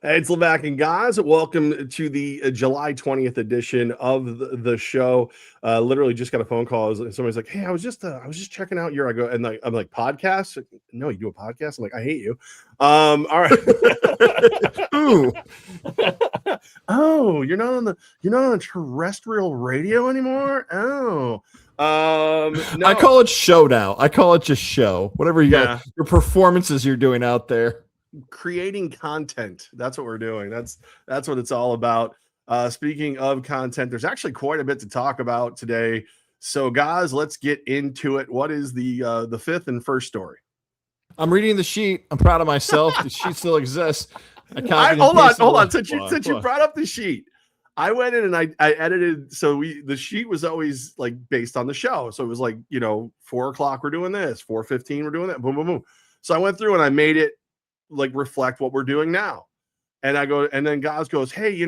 Hey, it's Levack and Goz. Welcome to the July 20th edition of the show. Literally just got a phone call. Somebody's like, "Hey, I was just checking out your." I go and I'm like, "Podcast? No, you do a podcast?" I'm like, "I hate you." All right. Ooh. Oh, you're not on terrestrial radio anymore. Oh. No. I call it show now. I call it just show. Whatever you got, your performances you're doing out there. Creating content. That's what we're doing. That's what it's all about. Speaking of content, there's actually quite a bit to talk about today. So, guys, let's get into it. What is the fifth and first story? I'm reading the sheet. I'm proud of myself. The sheet still exists. Hold on. Since you brought up the sheet, I went in and I edited. So the sheet was always like based on the show. So it was like 4:00 we're doing this, 4:15 we're doing that. Boom, boom, boom. So I went through and I made it like reflect what we're doing now. And I go, and then Goz goes, "Hey,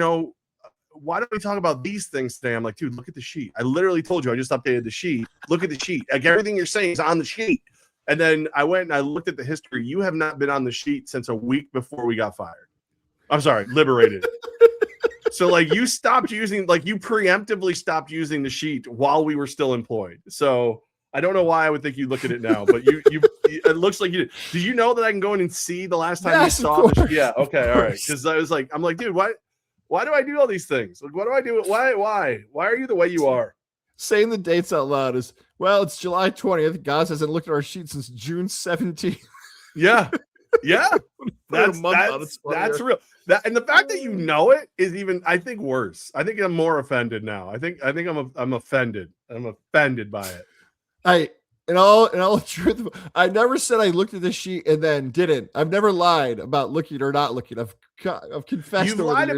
why don't we talk about these things today?" I'm like, "Dude, look at the sheet. I literally told you I just updated the sheet. Look at the sheet. Like everything you're saying is on the sheet." And then I went and I looked at the history. You have not been on the sheet since a week before we got fired. I'm sorry, liberated. So like you preemptively stopped using the sheet while we were still employed. So I don't know why I would think you look at it now, but you it looks like you did. Do you know that I can go in and see the last time you saw this? Yeah, okay, all right. Because I'm like, dude, why do I do all these things? Like, what do I do? Why are you the way you are? Saying the dates out loud is, well, it's July 20th. Goz hasn't looked at our sheet since June 17th. Yeah. That's real. And the fact that you know it is even, I think, worse. I think I'm more offended now. I think I'm offended. I'm offended by it. In all truth, I never said I looked at the sheet and then didn't. I've never lied about looking or not looking. I've confessed. You've lied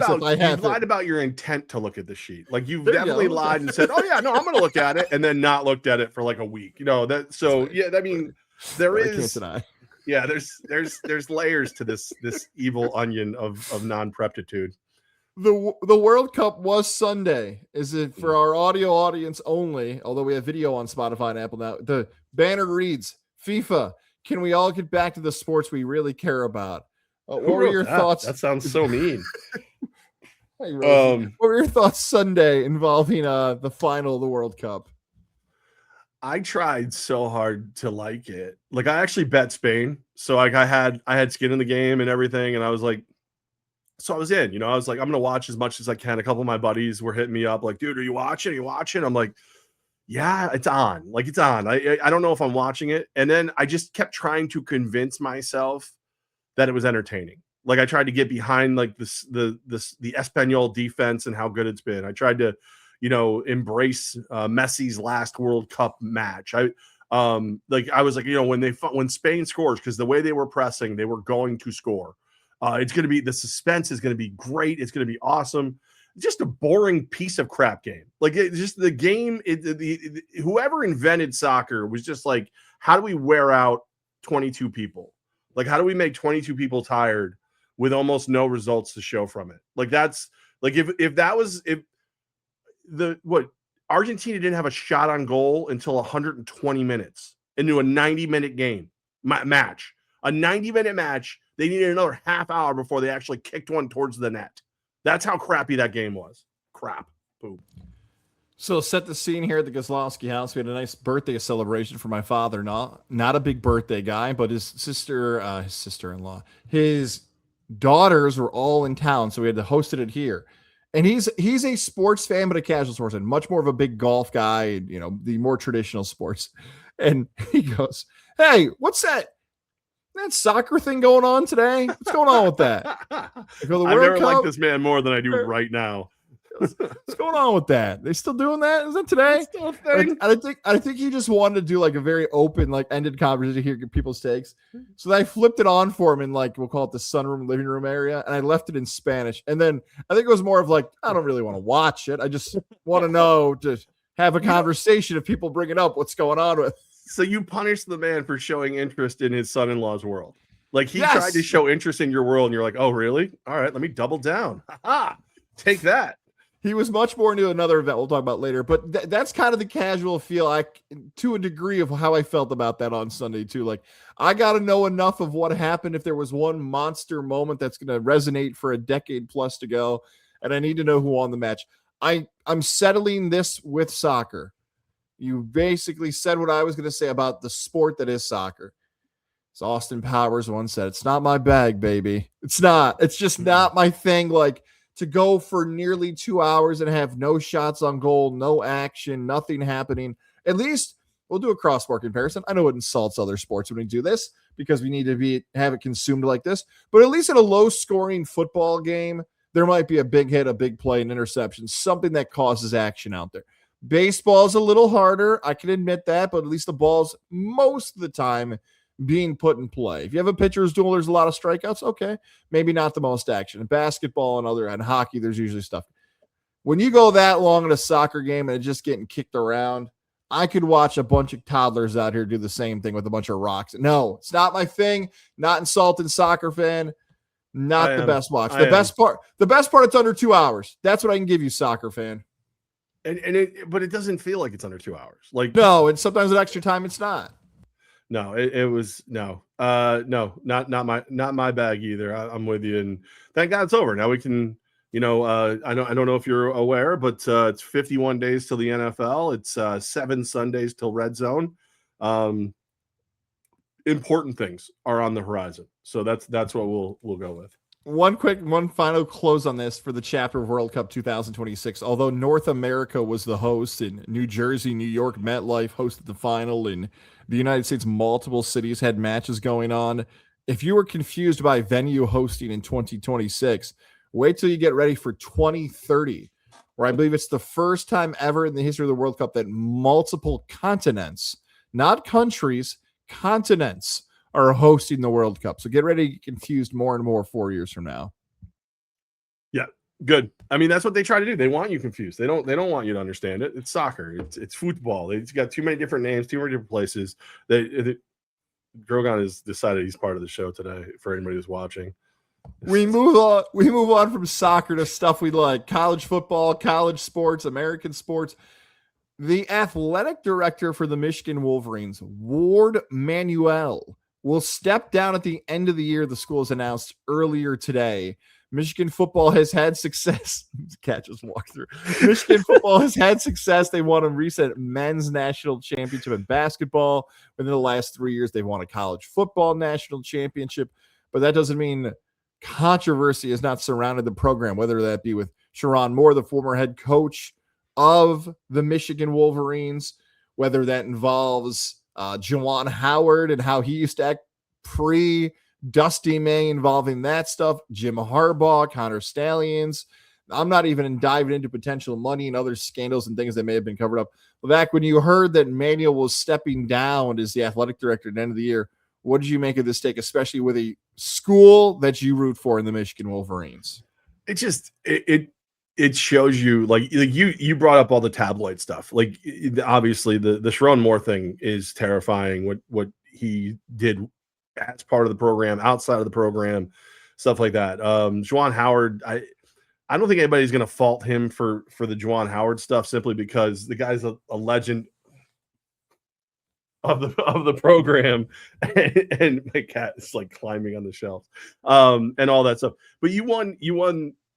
about your intent to look at the sheet. Like you've definitely lied and said, "Oh yeah, no, I'm going to look at it," and then not looked at it for like a week. I mean, there is. I can't deny. Yeah, there's layers to this evil onion of non-preptitude. The World Cup was Sunday. Is it for our audio audience only? Although we have video on Spotify and Apple now. The banner reads, "FIFA, can we all get back to the sports we really care about?" What were your thoughts? That sounds so mean. What were your thoughts Sunday involving the final of the World Cup? I tried so hard to like it. Like I actually bet Spain. So like I had skin in the game and everything. And I was like, so I was in, I was like, I'm going to watch as much as I can. A couple of my buddies were hitting me up like, "Dude, are you watching? I'm like, yeah, it's on. Like it's on. I don't know if I'm watching it. And then I just kept trying to convince myself that it was entertaining. Like I tried to get behind like the Espanol defense and how good it's been. I tried to, embrace Messi's last World Cup match. I was like, when Spain scores, because the way they were pressing, they were going to score. It's going to be, the suspense is going to be great. It's going to be awesome. Just a boring piece of crap game. Like just the game, whoever invented soccer was just like, how do we wear out 22 people? Like, how do we make 22 people tired with almost no results to show from it? Like that's like, if Argentina didn't have a shot on goal until 120 minutes into a 90-minute game match, a 90-minute match. They needed another half hour before they actually kicked one towards the net. That's how crappy that game was. Crap. Boom. So set the scene here at the Gozlowski house. We had a nice birthday celebration for my father. Not a big birthday guy, but his sister-in-law, his daughters were all in town. So we had to host it here. And he's a sports fan, but a casual sports fan, much more of a big golf guy, the more traditional sports. And he goes, "Hey, what's that soccer thing going on today? What's going on with that?" I go, I've never liked this man more than I do right now. What's going on with that? They still doing that? Is that today? Still a thing? I think he just wanted to do like a very open, like ended conversation to hear people's takes. So I flipped it on for him in like, we'll call it the sunroom, living room area. And I left it in Spanish. And then I think it was more of like, I don't really want to watch it. I just want to know to have a conversation if people bring it up, what's going on with. So you punished the man for showing interest in his son-in-law's world. Like he tried to show interest in your world and you're like, "Oh, really? All right, let me double down. Ha-ha. Take that." He was much more into another event we'll talk about later, but that's kind of the casual feel to a degree of how I felt about that on Sunday too. Like I got to know enough of what happened if there was one monster moment that's going to resonate for a decade plus to go, and I need to know who won the match. I'm settling this with soccer. You basically said what I was going to say about the sport that is soccer. As Austin Powers once said, it's not my bag, baby. It's not. It's just not my thing. Like, to go for nearly 2 hours and have no shots on goal, no action, nothing happening. At least we'll do a cross-sport comparison. I know it insults other sports when we do this because we need to have it consumed like this. But at least in a low-scoring football game, there might be a big hit, a big play, an interception, something that causes action out there. Baseball is a little harder. I can admit that, but at least the ball's most of the time being put in play. If you have a pitcher's duel, there's a lot of strikeouts. Okay, maybe not the most action. In basketball and hockey, there's usually stuff. When you go that long in a soccer game and it's just getting kicked around, I could watch a bunch of toddlers out here do the same thing with a bunch of rocks. No, it's not my thing. Not insulting soccer fan. Not the best watch. The best part, it's under 2 hours. That's what I can give you, soccer fan. But it doesn't feel like it's under 2 hours. Like no, and sometimes at extra time it's not. No, it was no, not my bag either. I'm with you, and thank God it's over. Now we can, I don't know if you're aware, but it's 51 days till the NFL. It's 7 Sundays till Red Zone. Important things are on the horizon, so that's what we'll go with. One final close on this for the chapter of World Cup 2026. Although North America was the host in New Jersey, New York, MetLife hosted the final, and the United States, multiple cities had matches going on. If you were confused by venue hosting in 2026, wait till you get ready for 2030, where I believe it's the first time ever in the history of the World Cup that multiple continents, not countries, continents, are hosting the World Cup. So get ready to get confused more and more 4 years from now. Yeah, good. I mean, that's what they try to do. They want you confused. They don't want you to understand it. It's soccer. It's football. It's got too many different names, too many different places. Drogon has decided he's part of the show today for anybody who's watching. We move on from soccer to stuff we like. College football, college sports, American sports. The athletic director for the Michigan Wolverines, Ward Manuel, will step down at the end of the year. The school has announced earlier today. Michigan football has had success. Cat just walked through. Michigan football has had success. They won a recent men's national championship in basketball. Within the last 3 years, they've won a college football national championship. But that doesn't mean controversy has not surrounded the program, whether that be with Sharon Moore, the former head coach of the Michigan Wolverines, whether that involves Juwan Howard and how he used to act pre-Dusty May involving that stuff, Jim Harbaugh, Connor Stallions. I'm not even diving into potential money and other scandals and things that may have been covered up. Levack, when you heard that Manuel was stepping down as the athletic director at the end of the year, what did you make of this take, especially with a school that you root for in the Michigan Wolverines? It just it shows you, like you brought up all the tabloid stuff. Like obviously the Sharon Moore thing is terrifying. What he did as part of the program, outside of the program, stuff like that. Juwan Howard, I don't think anybody's going to fault him for the Juwan Howard stuff simply because the guy's a legend of the program, and my cat is like climbing on the shelf, and all that stuff. But you won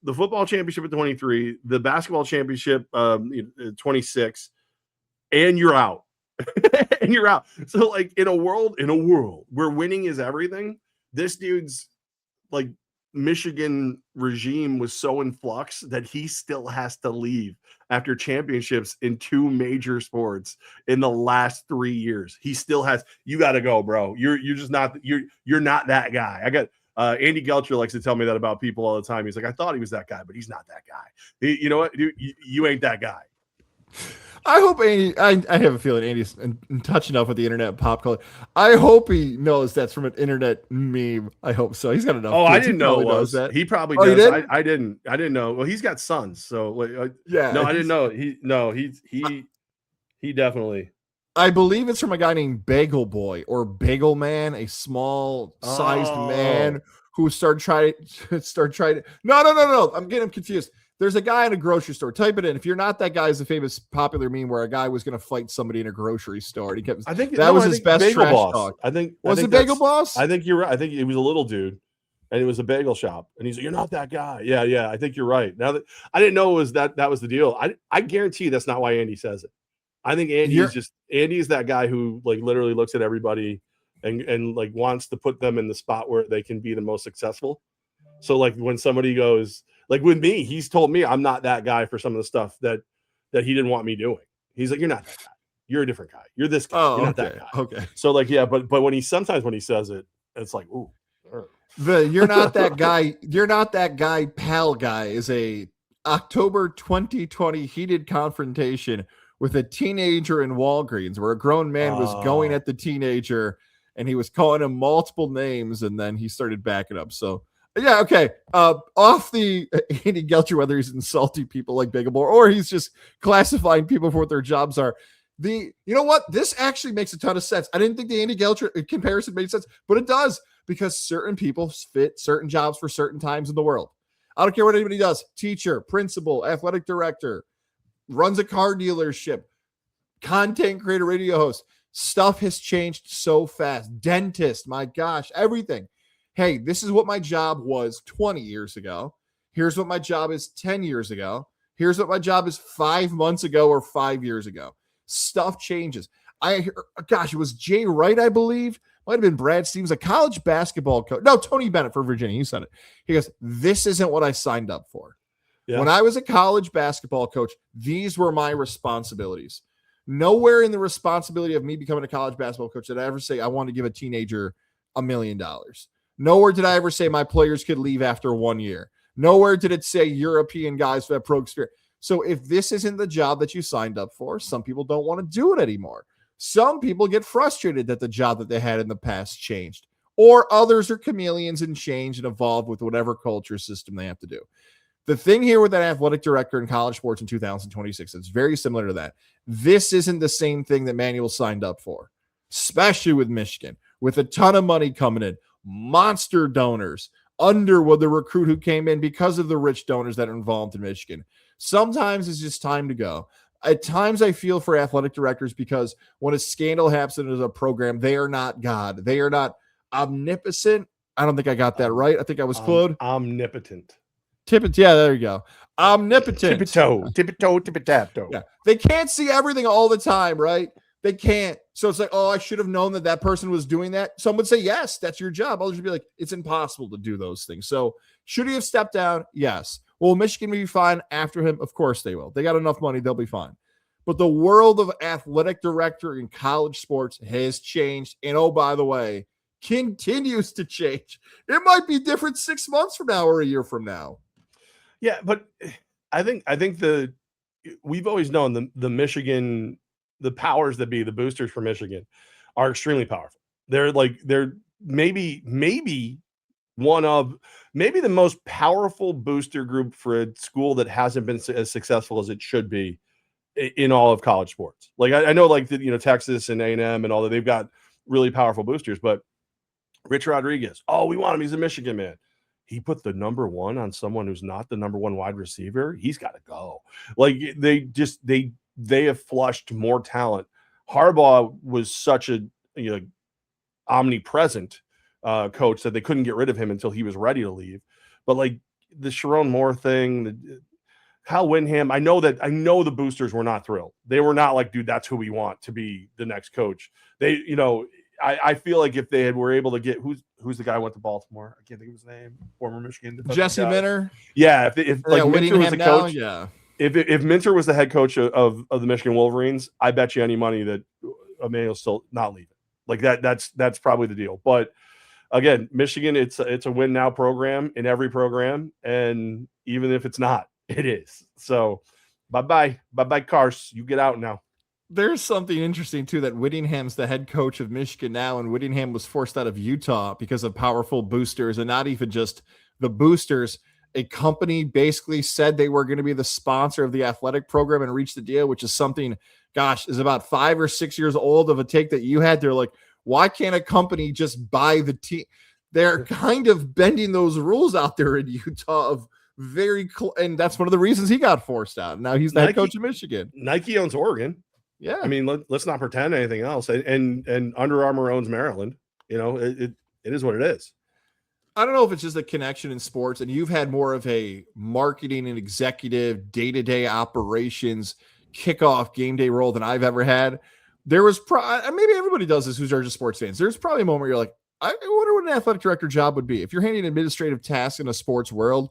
the football championship at 23, the basketball championship 26, and you're out. And you're out. So like in a world where winning is everything, this dude's like Michigan regime was so in flux that he still has to leave after championships in 2 major sports in the last 3 years. He still has. You got to go, bro. You're just not. You're not that guy. I got Andy Gelcher likes to tell me that about people all the time. He's like, I thought he was that guy, but he's not that guy. You know what? You ain't that guy. I hope Andy, I have a feeling Andy's in touch enough with the internet pop culture. I hope he knows that's from an internet meme. I hope so. He's got enough. Oh, I didn't know it was. That. He probably does. Did? I didn't know. Well, he's got sons. So yeah. No, I didn't know. He definitely. I believe it's from a guy named Bagel Boy or Bagel Man, a small sized man who started trying. No. I'm getting him confused. There's a guy in a grocery store. Type it in. If you're not that guy, is a famous popular meme where a guy was going to fight somebody in a grocery store. And he kept. I think that was his best Bagel trash Boss. talk. I think was it Bagel Boss? I think you're right. I think it was a little dude, and it was a bagel shop, and he's like, "You're not that guy." Yeah. I think you're right. Now that I didn't know it was that was the deal. I guarantee that's not why Andy says it. I think Andy's that guy who like literally looks at everybody and like wants to put them in the spot where they can be the most successful. So like when somebody goes. Like with me, he's told me I'm not that guy for some of the stuff that he didn't want me doing. He's like, "You're not that guy. You're a different guy. You're this guy. You're not that guy." Okay. So like, yeah, but when he says it, it's like, ooh. You're not that guy. You're not that guy. Pal guy is a October 2020 heated confrontation with a teenager in Walgreens, where a grown man was going at the teenager, and he was calling him multiple names, and then he started backing up. So. Yeah, okay. Off the Andy Gelcher, whether he's insulting people like Bagel or he's just classifying people for what their jobs are. You know what? This actually makes a ton of sense. I didn't think the Andy Gelcher comparison made sense, but it does because certain people fit certain jobs for certain times in the world. I don't care what anybody does. Teacher, principal, athletic director, runs a car dealership, content creator, radio host. Stuff has changed so fast. Dentist, my gosh, everything. Hey, this is what my job was 20 years ago. Here's what my job is 10 years ago. Here's what my job is 5 months ago or 5 years ago. Stuff changes. It was Jay Wright, I believe. Might have been Brad Stevens, a college basketball coach. No, Tony Bennett for Virginia. He said it. He goes, "This isn't what I signed up for." Yeah. When I was a college basketball coach, these were my responsibilities. Nowhere in the responsibility of me becoming a college basketball coach did I ever say I want to give a teenager $1 million. Nowhere did I ever say my players could leave after 1 year. Nowhere did it say European guys who have pro experience. So if this isn't the job that you signed up for, some people don't want to do it anymore. Some people get frustrated that the job that they had in the past changed, or others are chameleons and change and evolve with whatever culture system they have to do. The thing here with an athletic director in college sports in 2026, it's very similar to that. This isn't the same thing that Manuel signed up for, especially with Michigan, with a ton of money coming in. Monster donors, Underwood, the recruit who came in because of the rich donors that are involved in Michigan. Sometimes it's just time to go. At times I feel for athletic directors because when a scandal happens in a program, they are not God. They are not omnipotent. I don't think I got that right. I think I was close. Omnipotent. Yeah, there you go. Omnipotent. Tippy-toe. Yeah. They can't see everything all the time, right? They can't. So it's like, oh, I should have known that person was doing that. Some would say, yes, that's your job. Others would be like, it's impossible to do those things. So should he have stepped down? Yes. Will Michigan be fine after him? Of course they will. They got enough money. They'll be fine. But the world of athletic director in college sports has changed. And oh, by the way, continues to change. It might be different 6 months from now or a year from now. Yeah, but I think we've always known the Michigan, the powers that be, the boosters for Michigan are extremely powerful. They're maybe the most powerful booster group for a school that hasn't been as successful as it should be in all of college sports. Like I know like Texas and A&M and all that, they've got really powerful boosters, but Rich Rodriguez, we want him. He's a Michigan man. He put the number one on someone who's not the number one wide receiver. He's got to go. Like they have flushed more talent. Harbaugh was such a omnipresent coach that they couldn't get rid of him until he was ready to leave. But like the Sharon Moore thing, Kyle Windham, I know the boosters were not thrilled. They were not like, dude, that's who we want to be the next coach. They, I feel like if they were able to get who's the guy who went to Baltimore? I can't think of his name. Former Michigan Jesse Minter. Yeah, if Minter was the coach, yeah. If Minter was the head coach of the Michigan Wolverines, I bet you any money that Emmanuel's still not leaving. Like that's probably the deal. But again, Michigan, it's a win now program in every program, and even if it's not, it is. So bye Cars, you get out now. There's something interesting too that Whittingham's the head coach of Michigan now, and Whittingham was forced out of Utah because of powerful boosters, and not even just the boosters. A company basically said they were going to be the sponsor of the athletic program and reach the deal, which is something, is about 5 or 6 years old of a take that you had. They're like, why can't a company just buy the team? They're kind of bending those rules out there in Utah of and that's one of the reasons he got forced out. Now he's the head coach of Michigan. Nike owns Oregon. Yeah. I mean, let's not pretend anything else. And Under Armour owns Maryland. It is what it is. I don't know if it's just a connection in sports, and you've had more of a marketing and executive day-to-day operations kickoff game day role than I've ever had. There was maybe everybody does this who's just sports fans. There's probably a moment where you're like, I wonder what an athletic director job would be. If you're handling administrative tasks in a sports world,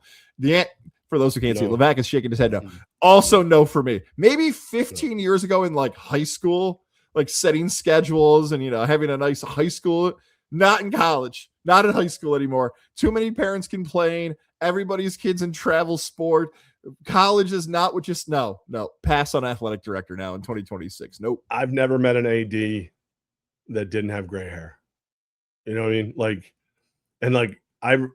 for those who can't see, Levack is shaking his head no. Also no for me. Maybe 15 years ago in like high school, like setting schedules and, having a nice high school, not in college, not in high school anymore. Too many parents complain. Everybody's kids in travel sport. College is not what no, pass on athletic director now in 2026. Nope. I've never met an AD that didn't have gray hair. You know what I mean?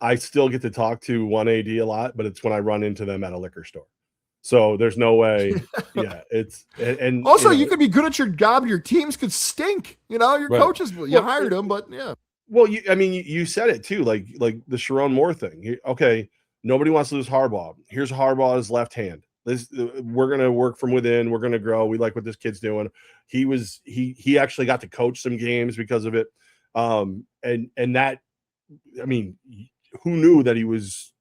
I still get to talk to one AD a lot, but it's when I run into them at a liquor store. So there's no way. Yeah. And also you could be good at your job. Your teams could stink, your coaches, you hired them, but yeah. Well, you said it too, like the Sharon Moore thing. Okay. Nobody wants to lose Harbaugh. Here's Harbaugh, his left hand. We're going to work from within. We're going to grow. We like what this kid's doing. He actually got to coach some games because of it. And that, I mean, who knew that he was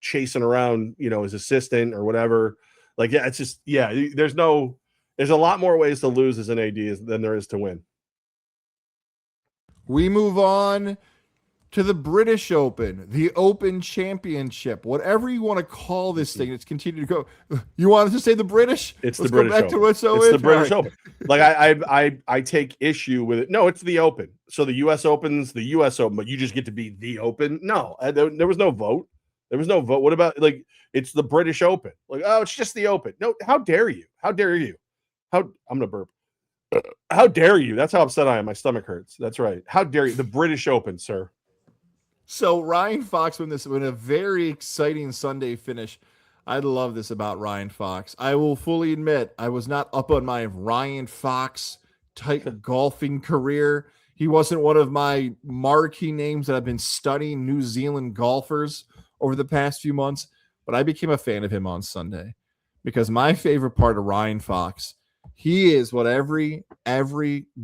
chasing around, his assistant or whatever. It's just, there's a lot more ways to lose as an AD than there is to win. We move on to the British Open, the Open Championship, whatever you want to call this thing. It's continued to go. You wanted to say the British? It's the British Open. It's the British Open. I take issue with it. No, it's the Open. So the U.S. Open's the U.S. Open, but you just get to be the Open. No, there was no vote. There was no vote. What about it's the British Open? It's just the Open. No, how dare you? How dare you? I'm gonna burp. How dare you? That's how upset I am. My stomach hurts. That's right. How dare you? The British Open, sir. So Ryan Fox won a very exciting Sunday finish. I love this about Ryan Fox. I will fully admit I was not up on my Ryan Fox type of golfing career. He wasn't one of my marquee names that I've been studying New Zealand golfers over the past few months, but I became a fan of him on Sunday because my favorite part of Ryan Fox, he is what every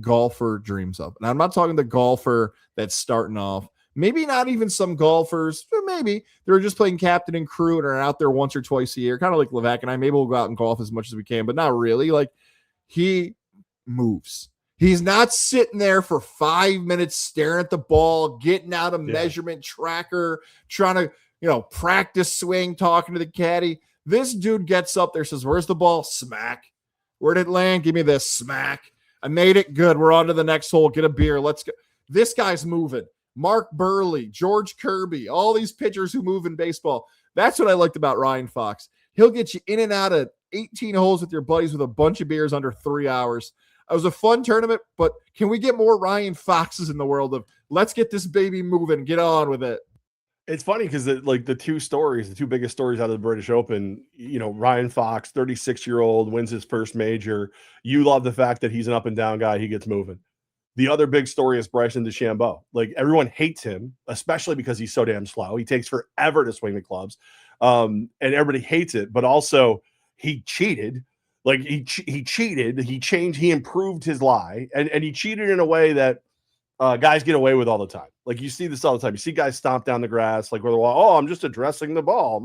golfer dreams of. And I'm not talking the golfer that's starting off. Maybe not even some golfers, maybe they're just playing captain and crew and are out there once or twice a year, kind of like Levack and I. Maybe we'll go out and golf as much as we can, but not really. He moves. He's not sitting there for 5 minutes staring at the ball, getting out a measurement tracker, trying to, practice swing, talking to the caddy. This dude gets up there, says, "Where's the ball?" Smack. "Where'd it land?" "Give me this." Smack. "I made it. Good. We're on to the next hole. Get a beer. Let's go." This guy's moving. Mark Burley, George Kirby, all these pitchers who move in baseball. That's what I liked about Ryan Fox. He'll get you in and out of 18 holes with your buddies with a bunch of beers under 3 hours. It was a fun tournament, but can we get more Ryan Foxes in the world of let's get this baby moving, get on with it? It's funny because the two biggest stories out of the British Open, Ryan Fox, 36-year-old, wins his first major. You love the fact that he's an up and down guy. He gets moving. The other big story is Bryson DeChambeau. Everyone hates him, especially because he's so damn slow. He takes forever to swing the clubs, and everybody hates it. But also, he cheated. He cheated. He improved his lie, and he cheated in a way that guys get away with all the time. You see this all the time. You see guys stomp down the grass, where they're I'm just addressing the ball.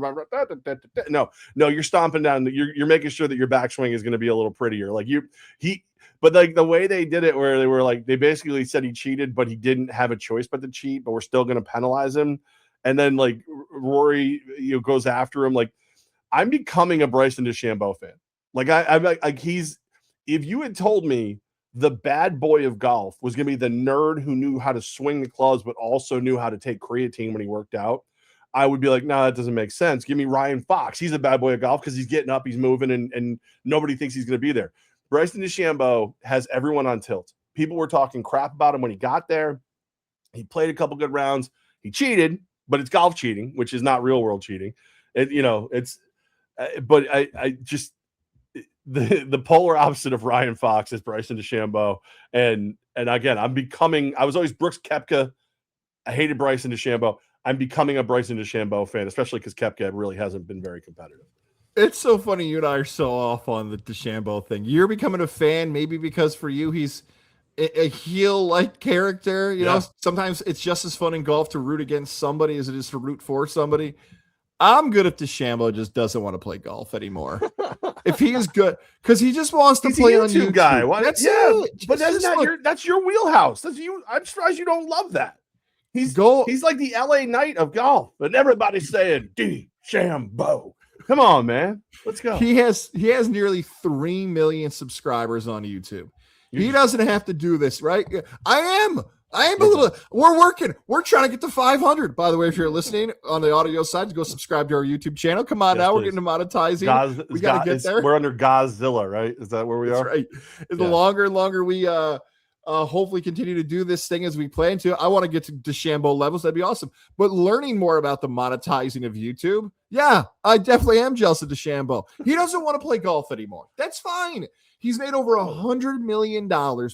No, you're stomping down. You're making sure that your backswing is going to be a little prettier. But the way they did it, where they were they basically said he cheated, but he didn't have a choice but to cheat, but we're still going to penalize him. And then Rory, goes after him. I'm becoming a Bryson DeChambeau fan. If you had told me the bad boy of golf was going to be the nerd who knew how to swing the clubs, but also knew how to take creatine when he worked out, I would be no, that doesn't make sense. Give me Ryan Fox. He's a bad boy of golf because he's getting up, he's moving, and nobody thinks he's going to be there. Bryson DeChambeau has everyone on tilt. People were talking crap about him when he got there. He played a couple good rounds. He cheated, but it's golf cheating, which is not real world cheating. But I just the polar opposite of Ryan Fox is Bryson DeChambeau. And again, I was always Brooks Koepka. I hated Bryson DeChambeau. I'm becoming a Bryson DeChambeau fan, especially because Koepka really hasn't been very competitive. It's so funny. You and I are so off on the DeChambeau thing. You're becoming a fan, maybe because for you, he's a heel-like character. You know, sometimes it's just as fun in golf to root against somebody as it is to root for somebody. I'm good if DeChambeau just doesn't want to play golf anymore. If he is good, because he just wants to play on YouTube. Guy. That's it. But that's your wheelhouse. That's you. I'm surprised you don't love that. He's like the LA Knight of golf, but everybody's saying DeChambeau. Come on, man. Let's go. He has nearly 3 million subscribers on YouTube. He doesn't have to do this, right? I am a little. We're working. We're trying to get to 500. By the way, if you're listening on the audio side, go subscribe to our YouTube channel. Come on, now please. We're getting to monetizing. We got to get there. We're under Godzilla, right? Is that where we are? Right. The longer and longer we hopefully continue to do this thing as we plan to. I want to get to DeChambeau levels. That'd be awesome. But learning more about the monetizing of YouTube, yeah, I definitely am jealous of DeChambeau. He doesn't want to play golf anymore. That's fine. He's made over $100 million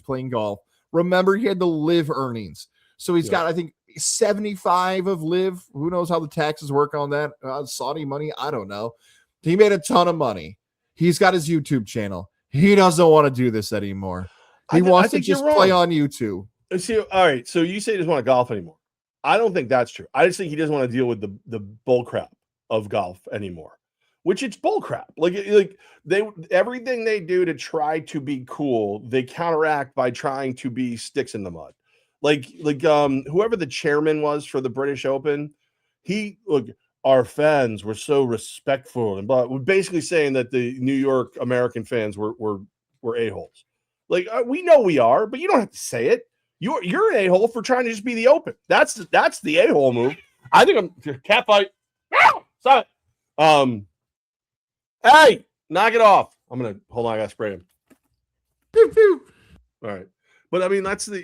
playing golf. Remember, he had the live earnings. So he's got, I think, 75 of live. Who knows how the taxes work on that? Saudi money? I don't know. He made a ton of money. He's got his YouTube channel. He doesn't want to do this anymore. He wants to just play on YouTube. See, all right. So you say he doesn't want to golf anymore. I don't think that's true. I just think he doesn't want to deal with the bull crap of golf anymore, which it's bull crap. Like they everything they do to try to be cool, they counteract by trying to be sticks in the mud. Like whoever the chairman was for the British Open, our fans were so respectful and blah, basically saying that the New York American fans were a-holes. Like we know we are, but you don't have to say it. You're an a-hole for trying to just be the Open. That's the a-hole move. I think I'm cat fight. Stop it. Hey, knock it off. Hold on. I gotta spray him. Pew, pew. All right, but I mean that's the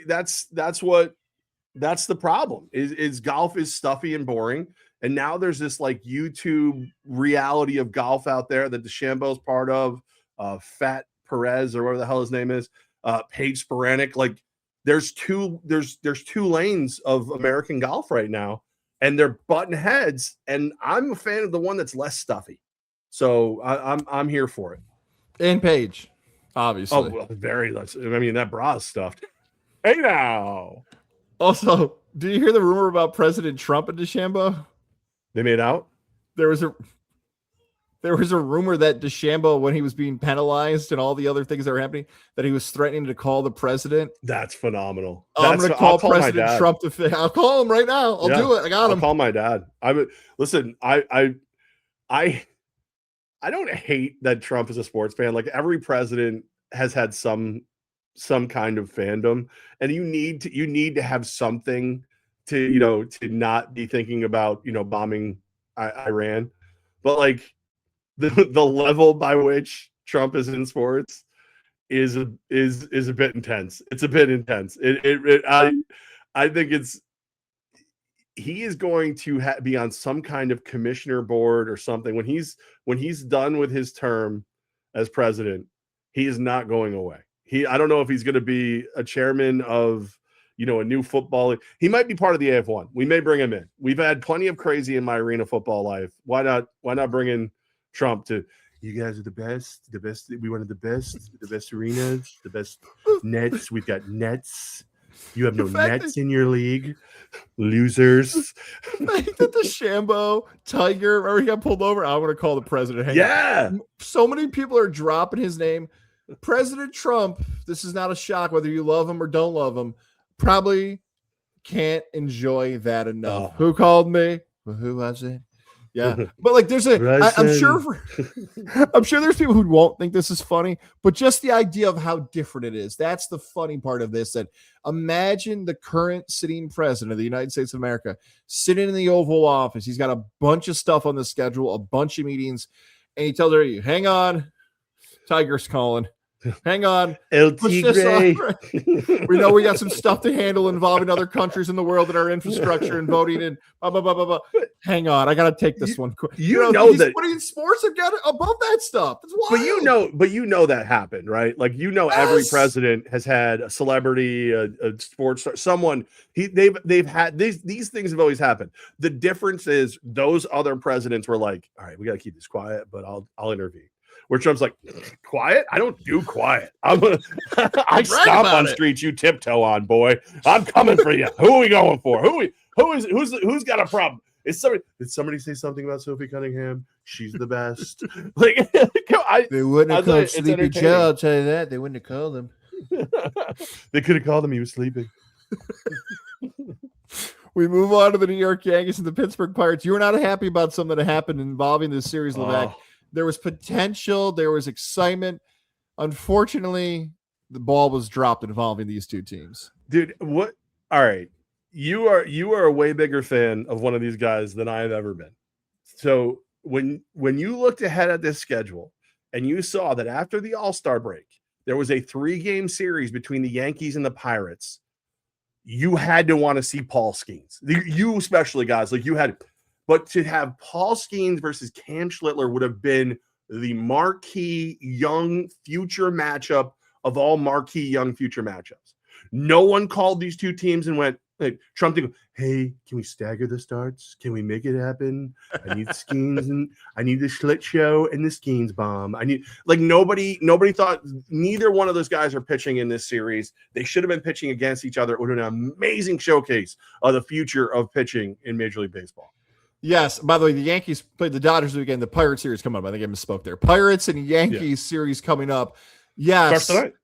problem. Is golf is stuffy and boring, and now there's this like YouTube reality of golf out there that DeChambeau's part of. Fat Perez or whatever the hell his name is, Paige Sporanic. Like there's two lanes of American golf right now, and they're butting heads. And I'm a fan of the one that's less stuffy. So I'm here for it. And Paige, obviously. Oh, well, very less. I mean, that bra is stuffed. Hey now. Also, did you hear the rumor about President Trump and DeChambeau? They made out? There was a rumor that DeChambeau, when he was being penalized and all the other things that were happening, that he was threatening to call the president. That's phenomenal. I'm going to call President Trump I'll call him right now. I'll do it. I got him. I'll call my dad. Listen, I don't hate that Trump is a sports fan. Like every president has had some kind of fandom, and you need to have something to not be thinking about bombing Iran, but like the level by which Trump is in sports is a bit intense. It's a bit intense. I think he is going to be on some kind of commissioner board or something when he's done with his term as president. He is not going away. I don't know if he's going to be a chairman of a new football league. He might be part of the AF1. We may bring him in. We've had plenty of crazy in my arena football life. Why not bring in Trump to? You guys are the best. We wanted the best arenas, the best nets. We've got nets. You have no nets in your league, losers. The fact that DeChambeau, Tiger, remember he got pulled over? I'm going to call the president. Yeah. So many people are dropping his name. President Trump, this is not a shock whether you love him or don't love him, probably can't enjoy that enough. Who called me? Well, who was it? Yeah, but like I'm sure there's people who won't think this is funny, but just the idea of how different it is. That's the funny part of this. That imagine the current sitting president of the United States of America sitting in the Oval Office. He's got a bunch of stuff on the schedule, a bunch of meetings, and he tells her, "Hang on, Tiger's calling." Hang on. El Push this Tigre. on. We know we got some stuff to handle involving other countries in the world and our infrastructure and voting and blah, blah, blah, blah, blah. Hang on. I got to take this one quick. You know he's that putting sports above that stuff. It's wild. But you know that happened, right? Like, every president has had a celebrity, a sports star, someone. They've had these things have always happened. The difference is those other presidents were like, all right, we got to keep this quiet, but I'll intervene. Where Trump's like, got? I don't do quiet. I stomp on streets you tiptoe on, boy. I'm coming for you. Who are we going for? Who's got a problem? Did somebody say something about Sophie Cunningham? She's the best. Like, they wouldn't have called Sleepy Joe. I'll tell you that. They wouldn't have called him. They could have called him. He was sleeping. We move on to the New York Yankees and the Pittsburgh Pirates. You were not happy about something that happened involving this series, Levack. There was potential. There was excitement. Unfortunately, the ball was dropped involving these two teams. Dude, what? All right. You are a way bigger fan of one of these guys than I have ever been. So when you looked ahead at this schedule and you saw that after the All-Star break, there was a 3-game series between the Yankees and the Pirates, you had to want to see Paul Skeens. You especially, guys, like you had. But to have Paul Skeens versus Cam Schlittler would have been the marquee young future matchup of all marquee young future matchups. No one called these two teams and went, like, Trump didn't go, hey, can we stagger the starts? Can we make it happen? I need Skeens and I need the Schlitt show and the Skeens bomb. I need, like, nobody thought neither one of those guys are pitching in this series. They should have been pitching against each other. It would have been an amazing showcase of the future of pitching in Major League Baseball. Yes. By the way, the Yankees played the Dodgers again. The Pirates series coming up. I think I misspoke there. Pirates and Yankees series coming up. Yes. Starts tonight.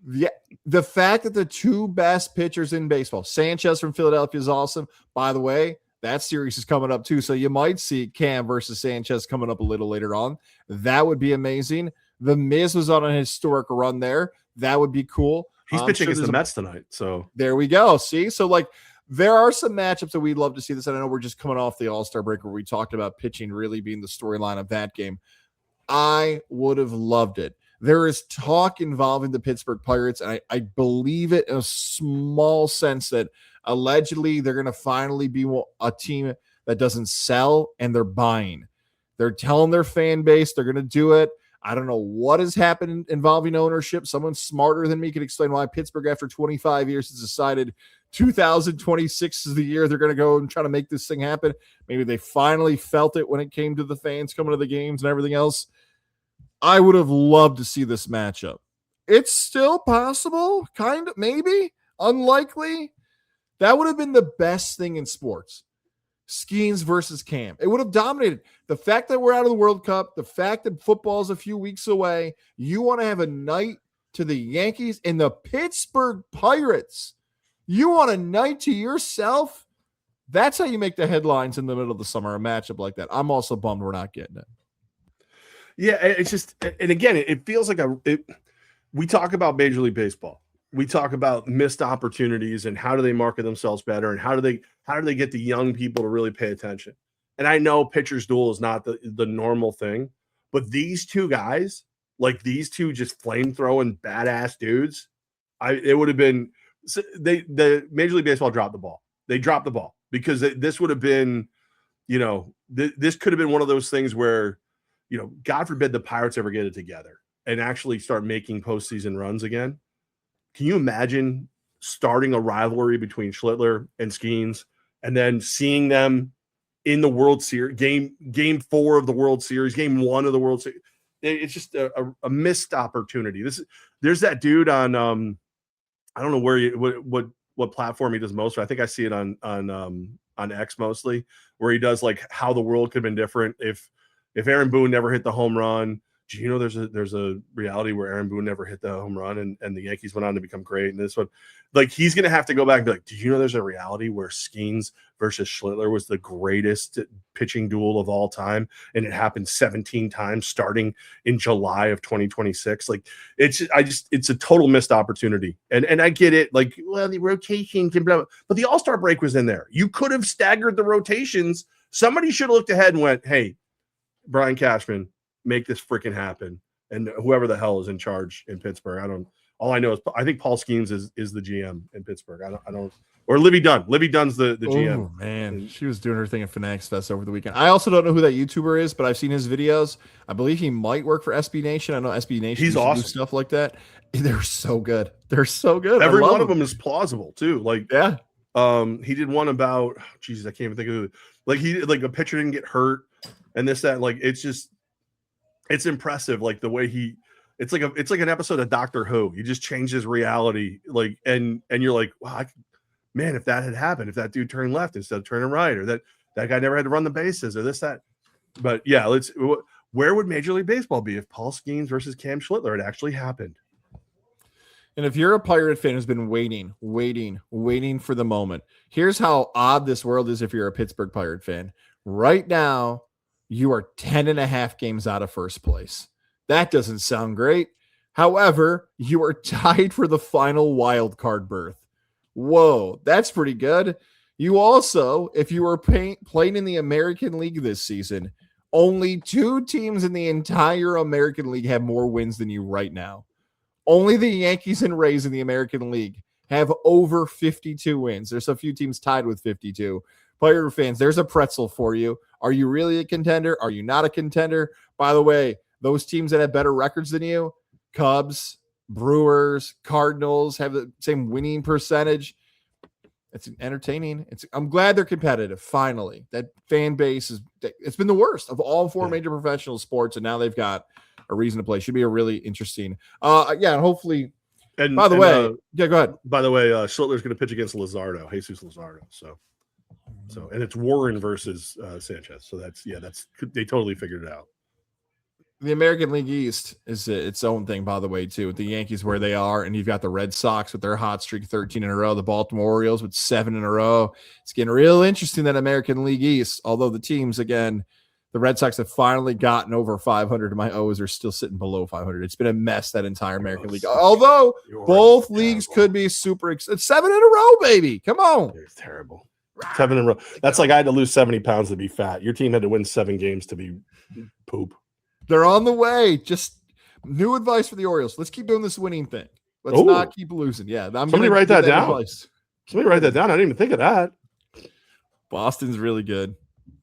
Yeah. The fact that the two best pitchers in baseball, Sanchez from Philadelphia is awesome. By the way, that series is coming up too. So you might see Cam versus Sanchez coming up a little later on. That would be amazing. The Miz was on a historic run there. That would be cool. He's pitching against the Mets tonight. So there we go. See? So, like, there are some matchups that we'd love to see this. And I know we're just coming off the All-Star break where we talked about pitching really being the storyline of that game. I would have loved it. There is talk involving the Pittsburgh Pirates, and I believe it in a small sense that allegedly they're going to finally be a team that doesn't sell and they're buying. They're telling their fan base they're going to do it. I don't know what has happened involving ownership. Someone smarter than me can explain why Pittsburgh, after 25 years, has decided 2026 is the year they're going to go and try to make this thing happen. Maybe they finally felt it when it came to the fans coming to the games and everything else. I would have loved to see this matchup. It's still possible, kind of, maybe, unlikely. That would have been the best thing in sports. Skeens versus Cam. It would have dominated. The fact that we're out of the World Cup, the fact that football is a few weeks away, you want to have a night to the Yankees and the Pittsburgh Pirates. You want a night to yourself? That's how you make the headlines in the middle of the summer, a matchup like that. I'm also bummed we're not getting it. Yeah, it's just, and again, it feels like we talk about Major League Baseball. We talk about missed opportunities and how do they market themselves better and how do they get the young people to really pay attention. And I know pitcher's duel is not the normal thing, but these two guys, like these two just flamethrowing badass dudes, it would have been the Major League Baseball dropped the ball. They dropped the ball because this would have been, this could have been one of those things where, God forbid the Pirates ever get it together and actually start making postseason runs again. Can you imagine starting a rivalry between Schlittler and Skeens and then seeing them in the World Series, game 4 of the World Series, game 1 of the World Series? It's just a missed opportunity. There's that dude on I don't know what platform he does most, but I think I see it on X mostly, where he does like how the world could have been different if Aaron Boone never hit the home run. Do you know there's a reality where Aaron Boone never hit the home run and the Yankees went on to become great? And this one, like, he's going to have to go back and be like, did you know there's a reality where Skeens versus Schlittler was the greatest pitching duel of all time? And it happened 17 times starting in July of 2026. Like, it's a total missed opportunity. And I get it. Like, well, the rotations and blah, blah, but the All-Star break was in there. You could have staggered the rotations. Somebody should have looked ahead and went, hey, Brian Cashman, make this freaking happen. and whoever the hell is in charge in Pittsburgh. All I know is I think Paul Skeens is the GM in Pittsburgh. I don't or Livy Dunn. Livy Dunn's the GM. Oh man, she was doing her thing at Fanatics Fest over the weekend. I also don't know who that YouTuber is, but I've seen his videos. I believe he might work for SB Nation. I know SB Nation He's awesome. Do stuff like that. They're so good. They're so good. Every one of them is plausible too. Like yeah. He did one about Jesus, I can't even think of it. Like a pitcher didn't get hurt and this, that, like it's impressive. Like the way it's like an episode of Doctor Who. He just changed his reality. Like, and you're like, wow, man, if that had happened, if that dude turned left instead of turning right, or that guy never had to run the bases or this, that. But yeah, where would Major League Baseball be if Paul Skeens versus Cam Schlittler had actually happened? And if you're a Pirate fan who's been waiting for the moment, here's how odd this world is if you're a Pittsburgh Pirate fan. Right now, you are 10.5 games out of first place. That doesn't sound great. However, you are tied for the final wild card berth. Whoa, that's pretty good. You also, if you were playing in the American League this season, only 2 teams in the entire American League have more wins than you right now. Only the Yankees and Rays in the American League have over 52 wins. There's a few teams tied with 52. Pirate fans, there's a pretzel for you. Are you really a contender? Are you not a contender? By the way, those teams that have better records than you, Cubs, Brewers, Cardinals, have the same winning percentage. It's entertaining. I'm glad they're competitive. Finally, that fan base it's been the worst of all 4 major professional sports, and now they've got a reason to play. Should be a really interesting. And hopefully. And by the way, go ahead. By the way, Schlittler's going to pitch against Luzardo, Jesus Luzardo. So, and it's Warren versus Sanchez. So they totally figured it out. The American League East is its own thing, by the way, too, with the Yankees where they are, and you've got the Red Sox with their hot streak, 13 in a row, the Baltimore Orioles with 7 in a row. It's getting real interesting, that American League East, although the teams, again, the Red Sox have finally gotten over 500, and my O's are still sitting below 500. It's been a mess, that entire American League. Although both leagues could be super it's 7 in a row, baby. Come on. It's terrible. 7 in a row. That's like I had to lose 70 pounds to be fat. Your team had to win 7 games to be poop. They're on the way. Just new advice for the Orioles. Let's keep doing this winning thing. Let's not keep losing. Yeah. Somebody write that down. Somebody write that down. I didn't even think of that. Boston's really good.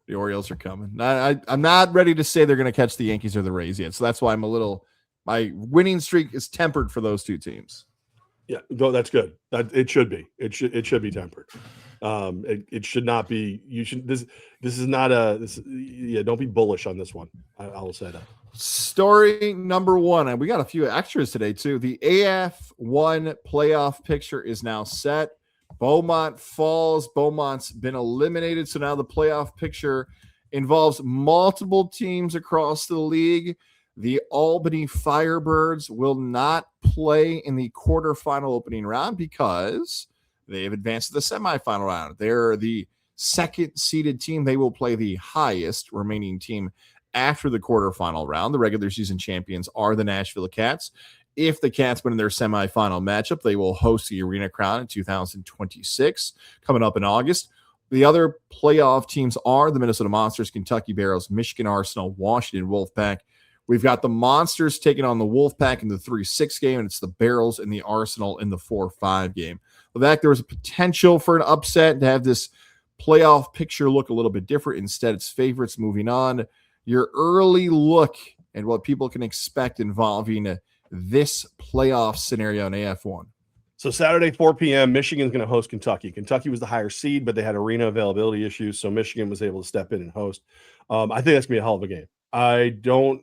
The Orioles are coming. I'm not ready to say they're going to catch the Yankees or the Rays yet. So that's why my winning streak is tempered for those 2 teams. Yeah, no, that's good. It should be. It should be tempered. It should not be. You should. This is not don't be bullish on this one. I will say that. Story number 1, and we got a few extras today too. The AF1 playoff picture is now set. Beaumont falls. Beaumont's been eliminated, so now the playoff picture involves multiple teams across the league. The Albany Firebirds will not play in the quarterfinal opening round because they have advanced to the semifinal round. They're the second-seeded team. They will play the highest remaining team after the quarterfinal round. The regular season champions are the Nashville Cats. If the Cats win in their semifinal matchup, they will host the Arena Crown in 2026, coming up in August. The other playoff teams are the Minnesota Monsters, Kentucky Barrows, Michigan Arsenal, Washington Wolfpack. We've got the Monsters taking on the Wolfpack in the 3-6 game, and it's the Barrels and the Arsenal in the 4-5 game. Levack, there was a potential for an upset to have this playoff picture look a little bit different. Instead, it's favorites moving on. Your early look at what people can expect involving this playoff scenario in AF1. So Saturday, 4 p.m., Michigan's going to host Kentucky. Kentucky was the higher seed, but they had arena availability issues, so Michigan was able to step in and host. I think that's going to be a hell of a game.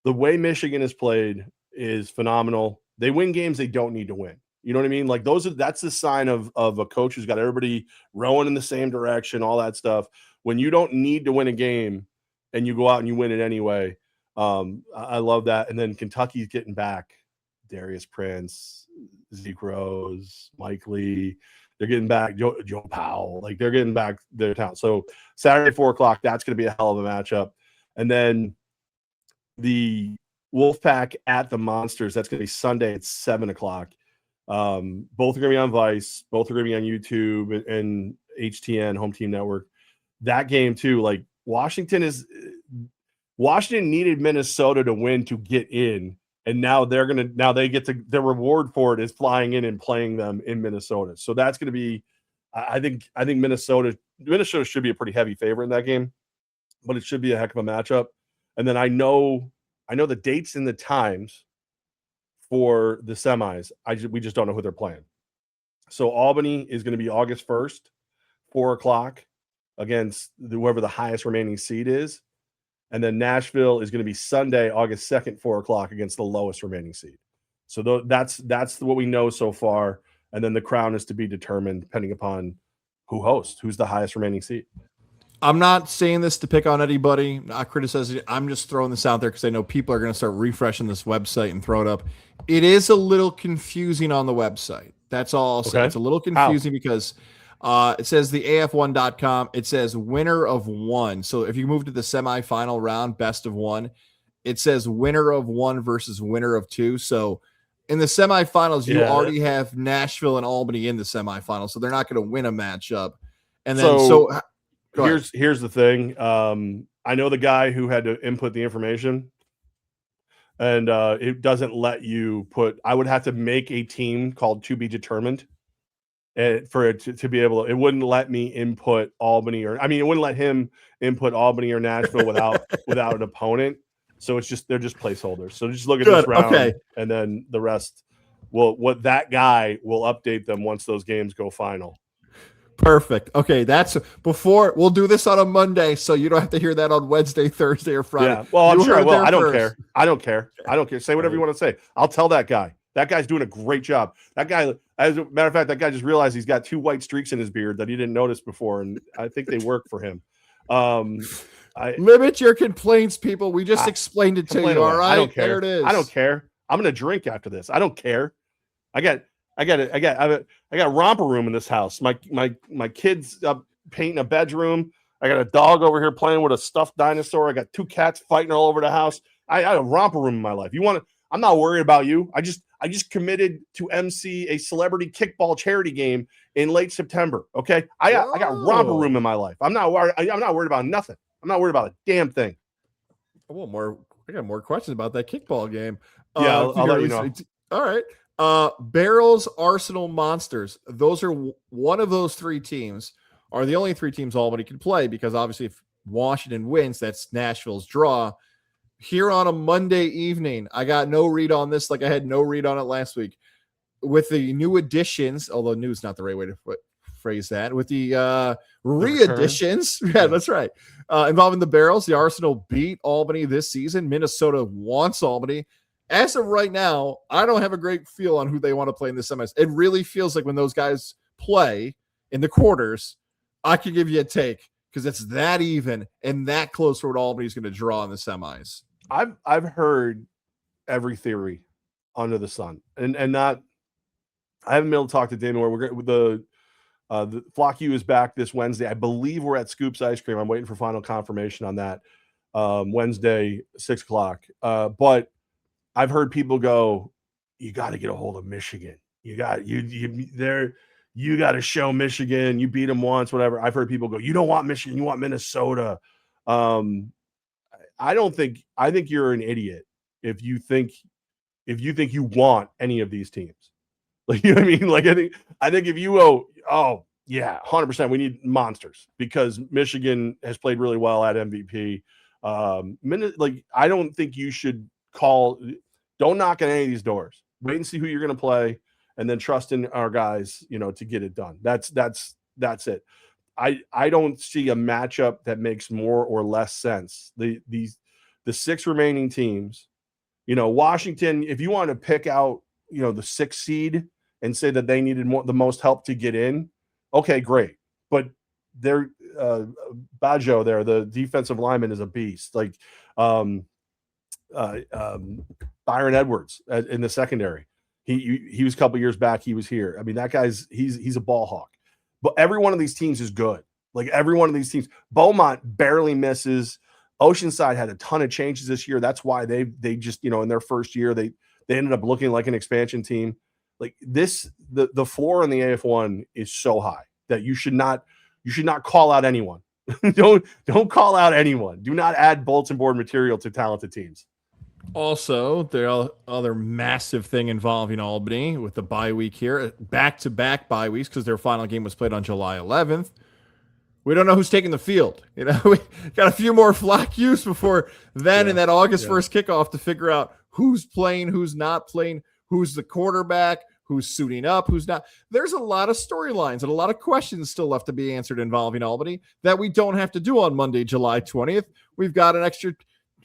The way Michigan is played is phenomenal. They win games they don't need to win. You know what I mean? Like that's the sign of a coach who's got everybody rowing in the same direction, all that stuff. When you don't need to win a game and you go out and you win it anyway. I love that. And then Kentucky's getting back Darius Prince, Zeke Rose, Mike Lee. They're getting back Joe Powell. Like they're getting back their talent. So Saturday, 4:00, that's going to be a hell of a matchup. And then the Wolfpack at the Monsters, that's going to be Sunday at 7:00. Both are going to be on Vice. Both are going to be on YouTube and HTN, Home Team Network. That game too, like Washington Washington needed Minnesota to win to get in, and now their reward for it is flying in and playing them in Minnesota. So that's going to be, I think Minnesota should be a pretty heavy favorite in that game, but it should be a heck of a matchup. And then I know the dates and the times for the semis. We just don't know who they're playing. So Albany is going to be August 1st, 4:00 against whoever the highest remaining seed is. And then Nashville is going to be Sunday, August 2nd, 4:00 against the lowest remaining seed. So that's what we know so far. And then the crown is to be determined depending upon who hosts, who's the highest remaining seed. I'm not saying this to pick on anybody, not criticizing. I'm just throwing this out there because I know people are going to start refreshing this website and throw it up. It is a little confusing on the website. That's all I'll say. Okay. It's a little confusing because it says the AF1.com. It says winner of one. So if you move to the semifinal round, best of one, it says winner of one versus winner of two. So in the semifinals, you already have Nashville and Albany in the semifinals, so they're not going to win a matchup. And then here's the thing. I know the guy who had to input the information, and it doesn't let you put. I would have to make a team called to be determined, for it to be able to. It wouldn't let me input Albany it wouldn't let him input Albany or Nashville without an opponent. So they're just placeholders. So just look at this round, and then the rest. That guy will update them once those games go final. Perfect. Okay, that's before we'll do this on a Monday, so you don't have to hear that on Wednesday, Thursday, or Friday. Yeah. Well, I'm sure I will. I don't care. I don't care. Say whatever you want to say. I'll tell that guy. That guy's doing a great job. That guy, as a matter of fact, that guy just realized he's got 2 white streaks in his beard that he didn't notice before, and I think they work for him. Limit your complaints, people. We just explained it to you. All right. I don't care. There it is. I don't care. I'm gonna drink after this. I don't care. I got romper room in this house. My kids painting a bedroom. I got a dog over here playing with a stuffed dinosaur. I got 2 cats fighting all over the house. I have a romper room in my life. I'm not worried about you. I just committed to MC a celebrity kickball charity game in late September. Okay. I got romper room in my life. I'm not worried about nothing. I'm not worried about a damn thing. I got more questions about that kickball game. Yeah, I'll let you know. All right. Barrels, Arsenal, Monsters. Those are one of those 3 teams are the only 3 teams Albany can play, because obviously if Washington wins, that's Nashville's draw. Here on a Monday evening, I got no read on this like I had no read on it last week. With the new additions, although new is not the right way to phrase that, with the re-additions, that's right, involving the Barrels, the Arsenal beat Albany this season. Minnesota wants Albany. As of right now, I don't have a great feel on who they want to play in the semis. It really feels like when those guys play in the quarters, I could give you a take, because it's that even and that close for what Albany's going to draw in the semis. I've heard every theory under the sun, and not. I haven't been able to talk to Damon. Where the Flock U is back this Wednesday. I believe we're at Scoops Ice Cream. I'm waiting for final confirmation on that. Wednesday, 6:00. But I've heard people go, you got to get a hold of Michigan. You got to show Michigan. You beat them once, whatever. I've heard people go, you don't want Michigan, you want Minnesota. I think you're an idiot if you think you want any of these teams. Like, you know what I mean? Like, I think if you oh yeah, 100%, we need monsters, because Michigan has played really well at MVP. I don't think you should don't knock on any of these doors. Wait and see who you're going to play, and then trust in our guys, to get it done. That's it. I don't see a matchup that makes more or less sense. The 6 remaining teams, Washington, if you want to pick out, the 6th seed and say that they needed the most help to get in, okay, great. But they're Baggio there, the defensive lineman, is a beast. Like Byron Edwards in the secondary. He was a couple years back. He was here. I mean, that guy's he's a ball hawk. But every one of these teams is good. Like, every one of these teams. Beaumont barely misses. Oceanside had a ton of changes this year. That's why they just, in their first year, they ended up looking like an expansion team. Like this, the floor in the AF1 is so high that you should not call out anyone. Don't call out anyone. Do not add bulletin board material to talented teams. Also, the other massive thing involving Albany with the bye week here, back-to-back bye weeks because their final game was played on July 11th. We don't know who's taking the field. We got a few more flock use before then in that August 1st kickoff to figure out who's playing, who's not playing, who's the quarterback, who's suiting up, who's not. There's a lot of storylines and a lot of questions still left to be answered involving Albany that we don't have to do on Monday, July 20th. We've got an extra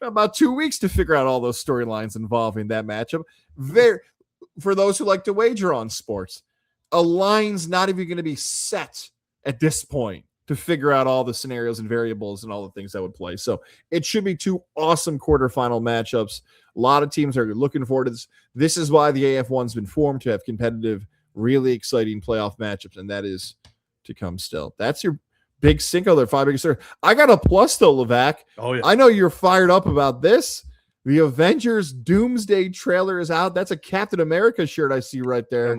about 2 weeks to figure out all those storylines involving that matchup. For those who like to wager on sports, a line's not even going to be set at this point to figure out all the scenarios and variables and all the things that would play. So it should be 2 awesome quarterfinal matchups. A lot of teams are looking forward to this. This is why the AF1's been formed, to have competitive, really exciting playoff matchups, and that is to come still. That's your big Cinco, their 5 biggest. I got a plus though, Levack. Oh yeah, I know you're fired up about this. The Avengers Doomsday trailer is out. That's a Captain America shirt I see right there.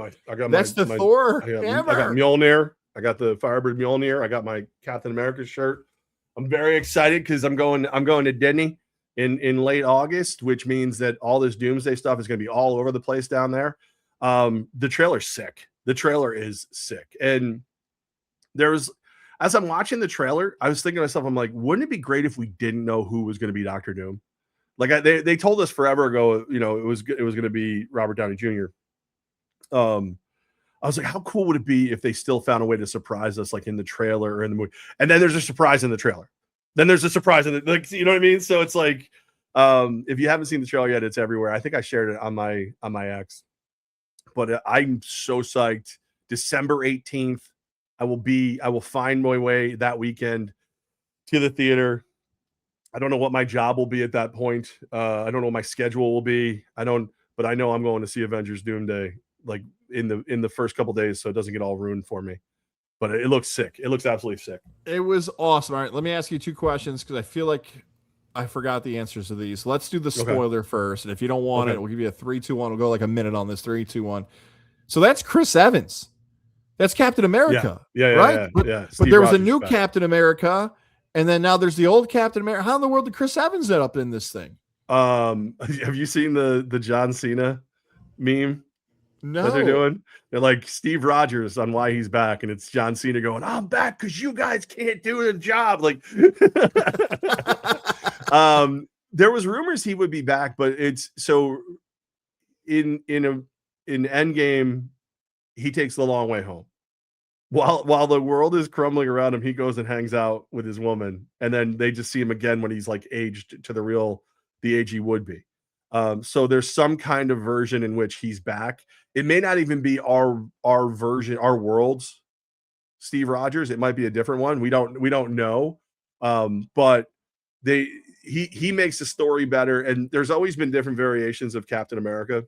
That's the Thor hammer. I got Mjolnir. I got the Firebird Mjolnir. I got my Captain America shirt. I'm very excited because I'm going to Disney in late August, which means that all this Doomsday stuff is going to be all over the place down there. The trailer's sick. The trailer is sick. And as I'm watching the trailer, I was thinking to myself, I'm like, wouldn't it be great if we didn't know who was going to be Dr. Doom? Like they told us forever ago, it was going to be Robert Downey Jr. I was like, how cool would it be if they still found a way to surprise us, like in the trailer or in the movie? And then there's a surprise in the trailer. Then there's a surprise in the, like, you know what I mean? So it's like, if you haven't seen the trailer yet, it's everywhere. I think I shared it on my X, but I'm so psyched. December 18th, I will find my way that weekend to the theater. I don't know what my job will be at that point. I don't know what my schedule will be. But I know I'm going to see Avengers Doomsday like in the first couple days, so it doesn't get all ruined for me. But it looks sick. It looks absolutely sick. It was awesome. All right, let me ask you 2 questions because I feel like I forgot the answers to these. Let's do the spoiler first, and if you don't want it, we'll give you a 3, 2, 1. We'll go like a minute on this. 3, 2, 1. So that's Chris Evans. That's Captain America. Yeah, right? Yeah. But there was a new Captain America, and then now there's the old Captain America. How in the world did Chris Evans end up in this thing? Have you seen the John Cena meme? No. That they're doing? They're like Steve Rogers on why he's back, and it's John Cena going, "I'm back because you guys can't do the job." Like, there was rumors he would be back, but it's so in Endgame, he takes the long way home. While the world is crumbling around him, he goes and hangs out with his woman, and then they just see him again when he's like aged to the age he would be. So there's some kind of version in which he's back. It may not even be our version, our world's Steve Rogers. It might be a different one. We don't know. But he makes the story better. And there's always been different variations of Captain America.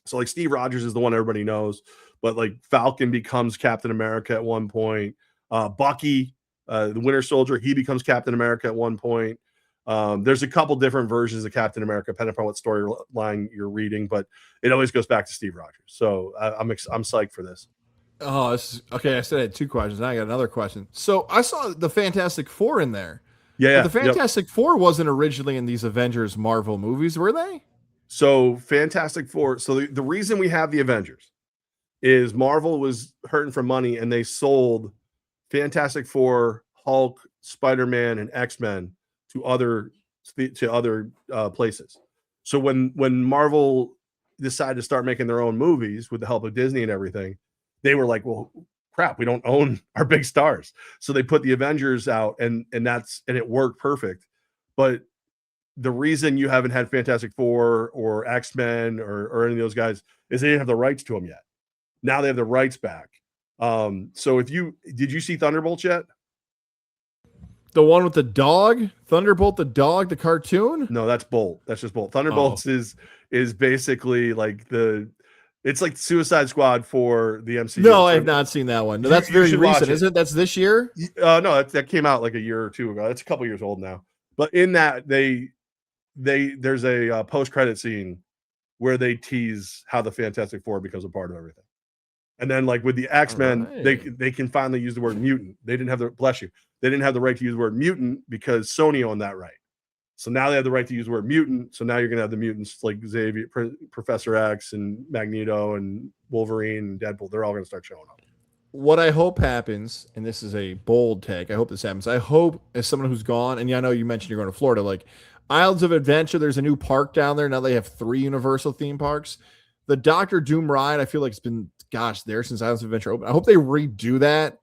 So like Steve Rogers is the one everybody knows, but like Falcon becomes Captain America at one point. Bucky, the Winter Soldier, he becomes Captain America at one point. There's a couple different versions of Captain America, depending upon what storyline you're reading, but it always goes back to Steve Rogers. So I'm psyched for this. Oh, okay. I said I had 2 questions. Now I got another question. So I saw the Fantastic Four in there. Yeah. But the Fantastic Four wasn't originally in these Avengers Marvel movies, were they? So Fantastic Four. So the reason we have the Avengers is Marvel was hurting for money, and they sold Fantastic Four, Hulk, Spider-Man, and X-Men to other places. So when Marvel decided to start making their own movies with the help of Disney and everything, they were like, well, crap, we don't own our big stars. So they put the Avengers out, and it worked perfect. But the reason you haven't had Fantastic Four or X-Men or any of those guys is they didn't have the rights to them yet. Now they have the rights back. So did you see Thunderbolts yet? The one with the dog, Thunderbolt, the dog, the cartoon? No, that's Bolt. That's just Bolt. Thunderbolts is basically like it's like Suicide Squad for the MCU. No, I have not seen that one. No, that's very recent, isn't it? That's this year? No, that came out like a year or 2 ago. That's a couple years old now. But in that, there's a post-credit scene where they tease how the Fantastic Four becomes a part of everything. And then like with the X-Men, right. they can finally use the word mutant. They didn't have the bless you. They didn't have the right to use the word mutant because Sony owned that right. So now they have the right to use the word mutant. So now you're gonna have the mutants like Xavier, Professor X, and Magneto, and Wolverine, and Deadpool. They're all gonna start showing up. What I hope happens, and this is a bold take, I hope this happens. I hope, as someone who's gone, and yeah, I know you mentioned you're going to Florida, like Islands of Adventure, there's a new park down there. Now they have 3 Universal theme parks. The Doctor Doom ride, I feel like it's been, gosh, there since Islands of Adventure opened. I hope they redo that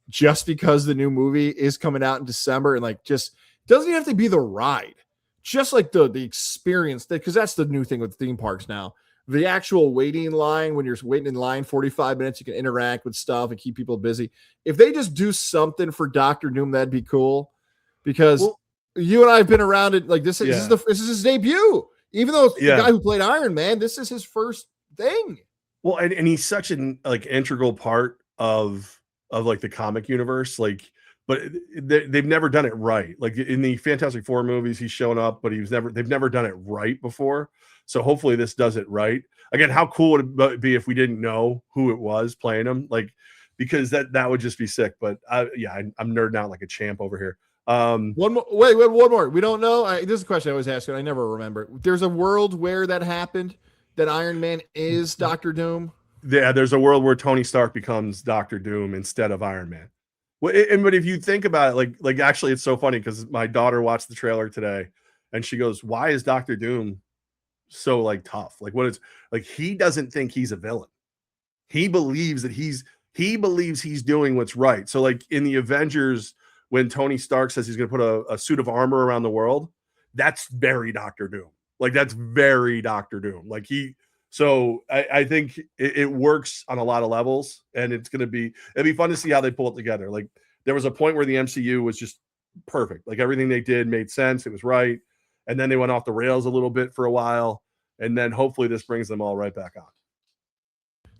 just because the new movie is coming out in December, and like just doesn't even have to be the ride, just like the experience, because that's the new thing with theme parks now. The actual waiting line, when you're waiting in line 45 minutes, you can interact with stuff and keep people busy. If they just do something for Doctor Doom, that'd be cool. Because you and I have been around it. Like this is his debut. Even though it's the guy who played Iron Man, this is his first thing. Well, and he's such an like integral part of like the comic universe. Like, but they've never done it right. Like in the Fantastic Four movies, he's shown up, but they've never done it right before. So hopefully this does it right. Again, how cool would it be if we didn't know who it was playing him? Like, because that would just be sick. But I'm nerding out like a champ over here. One more. Wait, one more. We don't know. This is a question I always ask, and I never remember. There's a world where that happened, that Iron Man is Doctor Doom. Yeah, there's a world where Tony Stark becomes Doctor Doom instead of Iron Man. But if you think about it, like actually, it's so funny because my daughter watched the trailer today, and she goes, "Why is Doctor Doom so like tough? Like what is like he doesn't think he's a villain. He believes that he's doing what's right." So like in the Avengers, when Tony Stark says he's going to put a suit of armor around the world, that's very Doctor Doom. Like that's very Doctor Doom. Like I think it works on a lot of levels, and it'd be fun to see how they pull it together. Like there was a point where the MCU was just perfect. Like everything they did made sense. It was right. And then they went off the rails a little bit for a while. And then hopefully this brings them all right back on.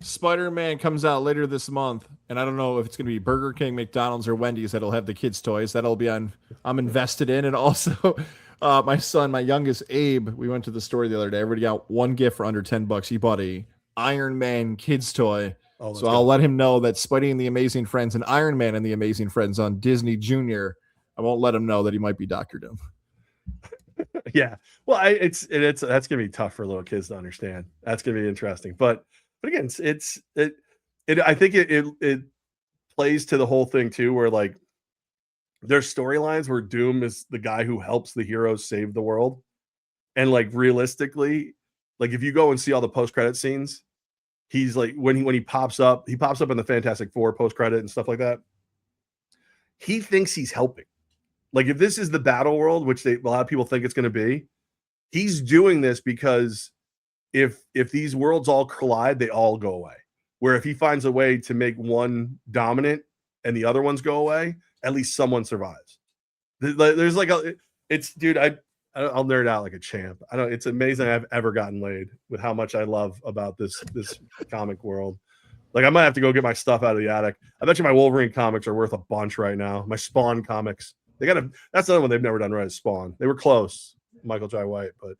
Spider-Man comes out later this month, and I don't know if it's going to be Burger King, McDonald's, or Wendy's that'll have the kids' toys. That'll be on. I'm invested in, and also my son, my youngest Abe. We went to the store the other day. Everybody got one gift for under $10. He bought a Iron Man kids' toy. So I'll let him know that Spidey and the Amazing Friends and Iron Man and the Amazing Friends on Disney Junior. I won't let him know that he might be Doctor Doom. Yeah, well, it's that's gonna be tough for little kids to understand. That's gonna be interesting, but again, I think it plays to the whole thing too, where like there's storylines where Doom is the guy who helps the heroes save the world, and like realistically, like if you go and see all the post-credit scenes, he's like when he pops up in the Fantastic Four post-credit and stuff like that. He thinks he's helping. Like if this is the battle world, which a lot of people think it's going to be, he's doing this because if these worlds all collide, they all go away. Where if he finds a way to make one dominant and the other ones go away, at least someone survives. There's like dude, I'll nerd out like a champ. It's amazing I've ever gotten laid with how much I love about this comic world. Like I might have to go get my stuff out of the attic. I bet you my Wolverine comics are worth a bunch right now. My Spawn comics. That's another one they've never done right. Spawn. They were close, Michael Jai White, but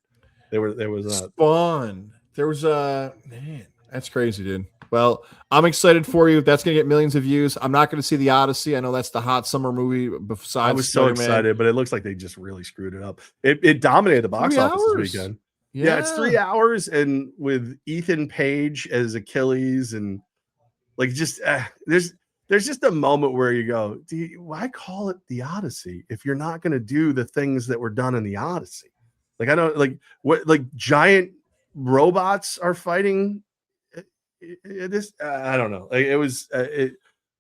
there was not. Spawn. There was man. That's crazy, dude. Well, I'm excited for you. That's gonna get millions of views. I'm not gonna see the Odyssey. I know that's the hot summer movie. Besides, I was so excited, but it looks like they just really screwed it up. It dominated the box office this weekend. Yeah, it's 3 hours, and with Ethan Page as Achilles, and like just there's just a moment where you go, why call it the Odyssey if you're not going to do the things that were done in the Odyssey? Like, I don't like giant robots are fighting this. I don't know. Like, it was,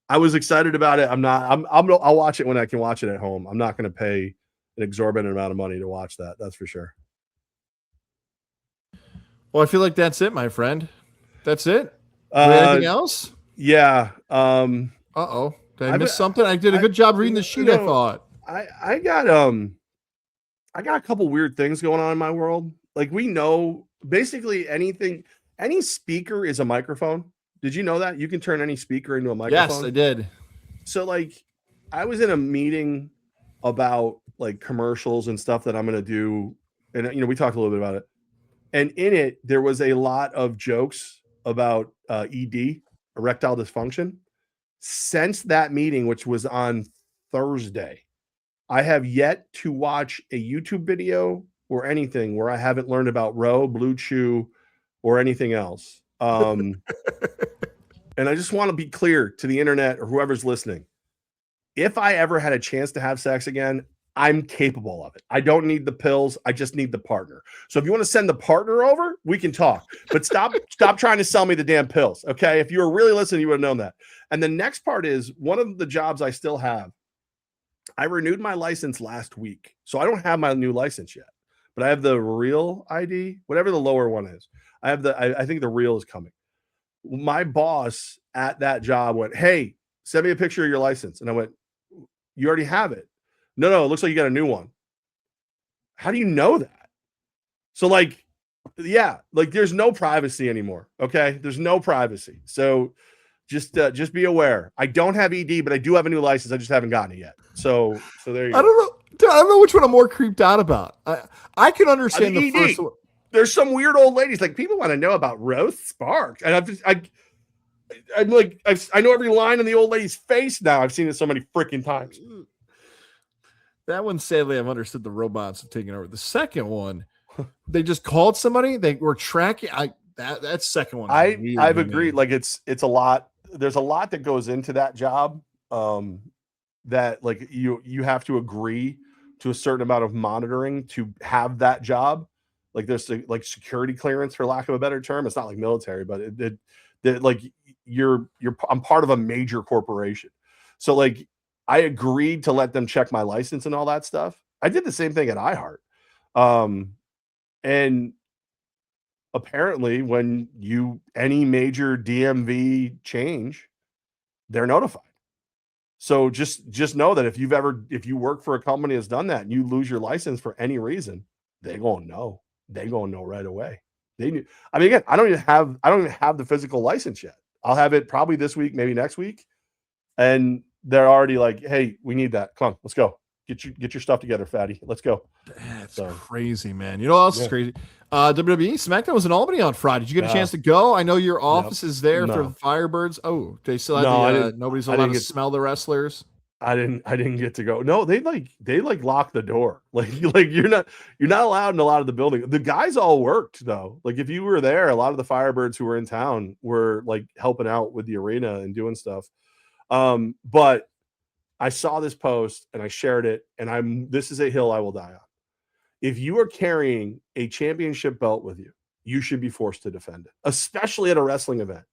I was excited about it. I'll watch it when I can watch it at home. I'm not going to pay an exorbitant amount of money to watch that. That's for sure. Well, I feel like that's it, my friend. That's it. Anything else? Yeah. Did I miss something? I did a good job reading the sheet. I thought I got a couple weird things going on in my world. Like we know basically any speaker is a microphone. Did you know that you can turn any speaker into a microphone? Yes, I did. So like I was in a meeting about like commercials and stuff that I'm going to do. And we talked a little bit about it. And in it, there was a lot of jokes about ED. erectile dysfunction. Since that meeting, which was on Thursday, I have yet to watch a YouTube video or anything where I haven't learned about Roe, Blue Chew, or anything else. And I just want to be clear to the internet or whoever's listening. If I ever had a chance to have sex again, I'm capable of it. I don't need the pills. I just need the partner. So if you want to send the partner over, we can talk. But stop trying to sell me the damn pills. Okay. If you were really listening, you would have known that. And the next part is one of the jobs I still have. I renewed my license last week. So I don't have my new license yet, but I have the real ID, whatever the lower one is. I think the real is coming. My boss at that job went, "Hey, send me a picture of your license." And I went, "You already have it." No, it looks like you got a new one. How do you know that? So there's no privacy anymore. Okay. There's no privacy. So just be aware. I don't have ED, but I do have a new license. I just haven't gotten it yet. So there you go. I don't know which one I'm more creeped out about. I can understand the ED. first one. There's some weird old ladies like people want to know about Rose Sparks. And I know every line in the old lady's face now. I've seen it so many freaking times. That one, sadly, I've understood the robots have taken over. The second one, they just called somebody. They were tracking. That second one. I've agreed. Like it's a lot. There's a lot that goes into that job. That like you have to agree to a certain amount of monitoring to have that job. Like there's like security clearance, for lack of a better term. It's not like military, but I'm part of a major corporation. So like I agreed to let them check my license and all that stuff. I did the same thing at iHeart. And apparently when any major DMV change, they're notified. So just know that if you work for a company that's done that and you lose your license for any reason, they're going to know. They're going to know right away. They knew. I mean, again, I don't even have the physical license yet. I'll have it probably this week, maybe next week. And they're already like, "Hey, we need that. Come on, let's go. Get your stuff together, fatty. Let's go." That's crazy, man. You know what else is crazy? WWE SmackDown was in Albany on Friday. Did you get a chance to go? I know your office is there for the Firebirds. Oh, they still have nobody's allowed to smell the wrestlers. I didn't get to go. No, they lock the door. Like you're not allowed in a lot of the building. The guys all worked though. Like if you were there, a lot of the Firebirds who were in town were like helping out with the arena and doing stuff. But I saw this post and I shared it, and this is a hill I will die on. If you are carrying a championship belt with you, you should be forced to defend it, especially at a wrestling event.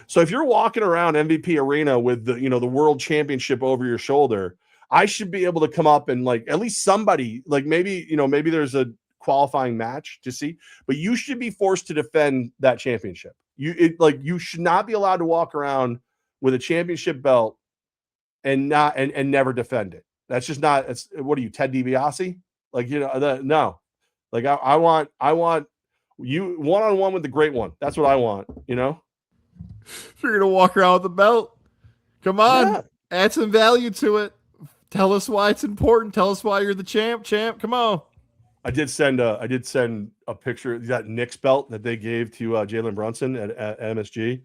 So if you're walking around MVP Arena with the world championship over your shoulder, I should be able to come up and like at least somebody, like maybe there's a qualifying match to see, but you should be forced to defend that championship. You should not be allowed to walk around with a championship belt and never defend it. That's just not. What are you, Ted DiBiase? Like no. Like I want you one-on-one with the great one. That's what I want. If you're gonna walk around with the belt, come on, add some value to it. Tell us why it's important. Tell us why you're the champ. Come on. I did send a picture of that Knicks belt that they gave to Jalen Brunson at MSG.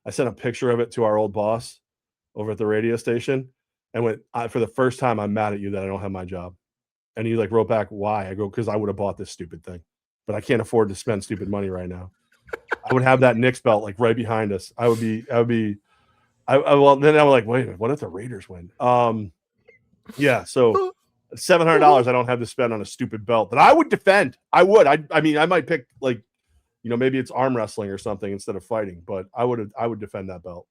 I sent a picture of it to our old boss over at the radio station and went, "For the first time, I'm mad at you that I don't have my job." And he wrote back, "Why?" I go, "Because I would have bought this stupid thing, but I can't afford to spend stupid money right now. I would have that Knicks belt like right behind us. Well, then I was like, wait a minute, what if the Raiders win? Yeah, so $700 I don't have to spend on a stupid belt that I would defend. I would. I mean, I might pick maybe it's arm wrestling or something instead of fighting, but I would defend that belt.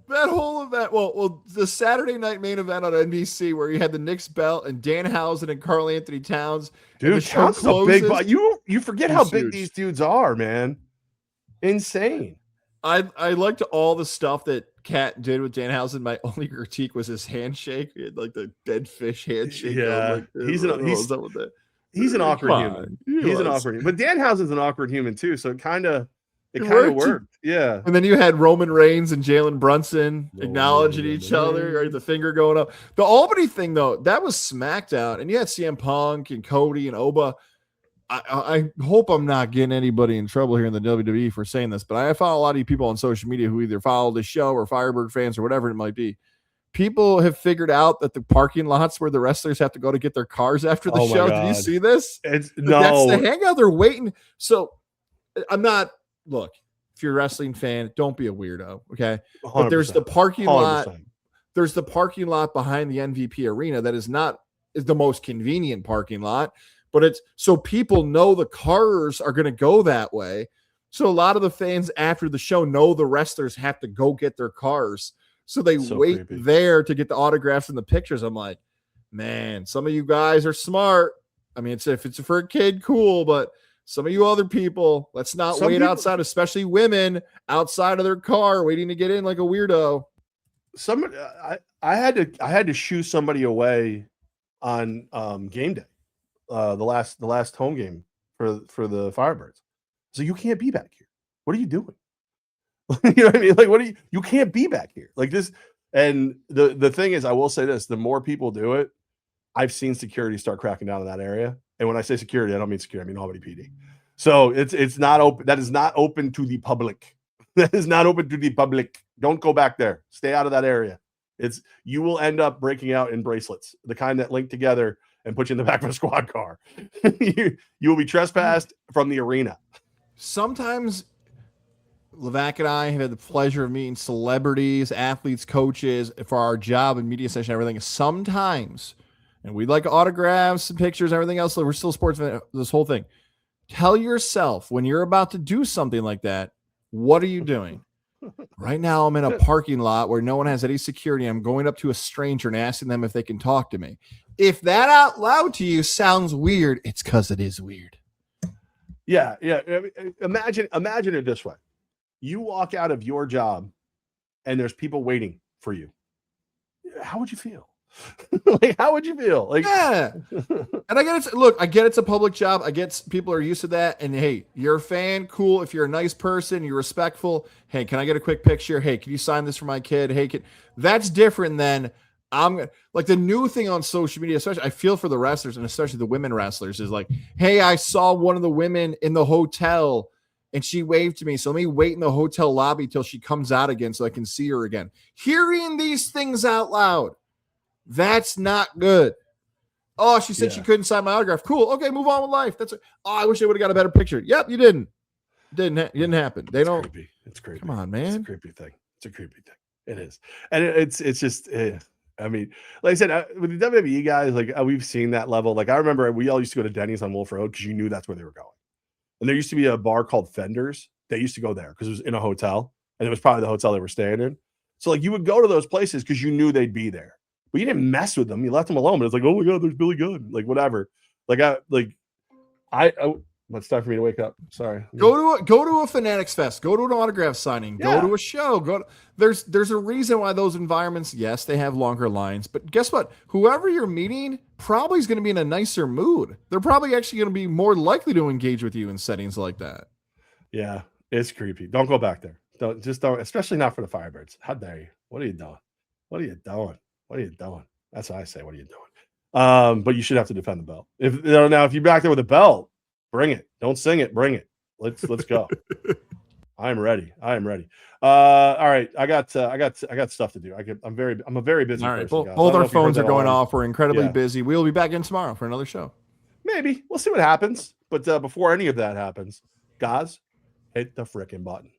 That whole event, well, the Saturday night main event on NBC where you had the Knicks belt and Danhausen and Karl Anthony Towns. Dude, Towns is a big, you forget how big these dudes are, man. Insane. I liked all the stuff that Cat did with Danhausen. My only critique was his handshake. He had like the dead fish handshake. Yeah, he's an awkward human. He's an awkward human. But Danhausen's an awkward human too, so it kind of worked. Yeah. And then you had Roman Reigns and Jalen Brunson acknowledging each other, right? The finger going up. The Albany thing, though, that was SmackDown. And you had CM Punk and Cody and Oba. I hope I'm not getting anybody in trouble here in the WWE for saying this, but I follow a lot of you people on social media who either follow the show or Firebird fans or whatever it might be. People have figured out that the parking lots where the wrestlers have to go to get their cars after the show. Did you see this? That's the hangout. They're waiting. So I'm not, look, if you're a wrestling fan, don't be a weirdo. Okay. But there's the parking 100%. Lot. There's the parking lot behind the MVP arena that is the most convenient parking lot, but it's so people know the cars are going to go that way. So a lot of the fans after the show know the wrestlers have to go get their cars. So they wait there to get the autographs and the pictures. I'm like, man, some of you guys are smart. I mean, if it's for a kid, cool, but some of you other people, let's not wait outside, especially women outside of their car waiting to get in like a weirdo. I had to shoo somebody away on game day, the last home game for the Firebirds. So you can't be back here. What are you doing? You know what I mean? Like, you can't be back here like this. And the thing is, I will say this: the more people do it, I've seen security start cracking down in that area. And when I say security, I don't mean security; I mean Albany PD. So it's not open. That is not open to the public. That is not open to the public. Don't go back there. Stay out of that area. You will end up breaking out in bracelets, the kind that link together and put you in the back of a squad car. you will be trespassed from the arena. Sometimes Levack and I have had the pleasure of meeting celebrities, athletes, coaches for our job and media session, everything. Sometimes, and we'd like autographs and pictures, everything else. We're still sportsmen, this whole thing. Tell yourself when you're about to do something like that, what are you doing? Right now, I'm in a parking lot where no one has any security. I'm going up to a stranger and asking them if they can talk to me. If that out loud to you sounds weird, it's because it is weird. Yeah. Imagine it this way. You walk out of your job and there's people waiting for you. How would you feel? Like, how would you feel? Like, yeah. And I get it. Look, I get it's a public job. I get people are used to that. And hey, you're a fan. Cool. If you're a nice person, you're respectful. Hey, can I get a quick picture? Hey, can you sign this for my kid? Hey, that's different than like the new thing on social media, especially I feel for the wrestlers and especially the women wrestlers is like, hey, I saw one of the women in the hotel and she waved to me. So let me wait in the hotel lobby till she comes out again so I can see her again. Hearing these things out loud, that's not good. Oh, she said she couldn't sign my autograph. Cool. Okay, move on with life. I wish they would have got a better picture. Yep, you didn't. Didn't happen. They don't. Creepy. It's creepy. Come on, man. It's a creepy thing. It's a creepy thing. It is, and it's just. I mean, like I said, with the WWE guys, like we've seen that level. Like I remember we all used to go to Denny's on Wolf Road because you knew that's where they were going. And there used to be a bar called Fenders. They used to go there because it was in a hotel, and it was probably the hotel they were staying in. So like you would go to those places because you knew they'd be there. But you didn't mess with them. You left them alone. But it's like, oh my God, there's Billy Gunn. Like whatever. It's time for me to wake up. Sorry. Go to a Fanatics Fest. Go to an autograph signing. Go to a show. There's a reason why those environments, yes, they have longer lines. But guess what? Whoever you're meeting probably is going to be in a nicer mood. They're probably actually going to be more likely to engage with you in settings like that. Yeah, it's creepy. Don't go back there. Don't, especially not for the Firebirds. How dare you? What are you doing? What are you doing? That's what I say. What are you doing? But you should have to defend the belt. If you're back there with a belt, bring it. Don't sing it. Bring it. Let's go. I'm ready. All right. I got stuff to do. I'm a very busy person. All right. Both our phones are going off. We're incredibly busy. We'll be back in tomorrow for another show. Maybe. We'll see what happens. But before any of that happens, Goz, hit the frickin' button.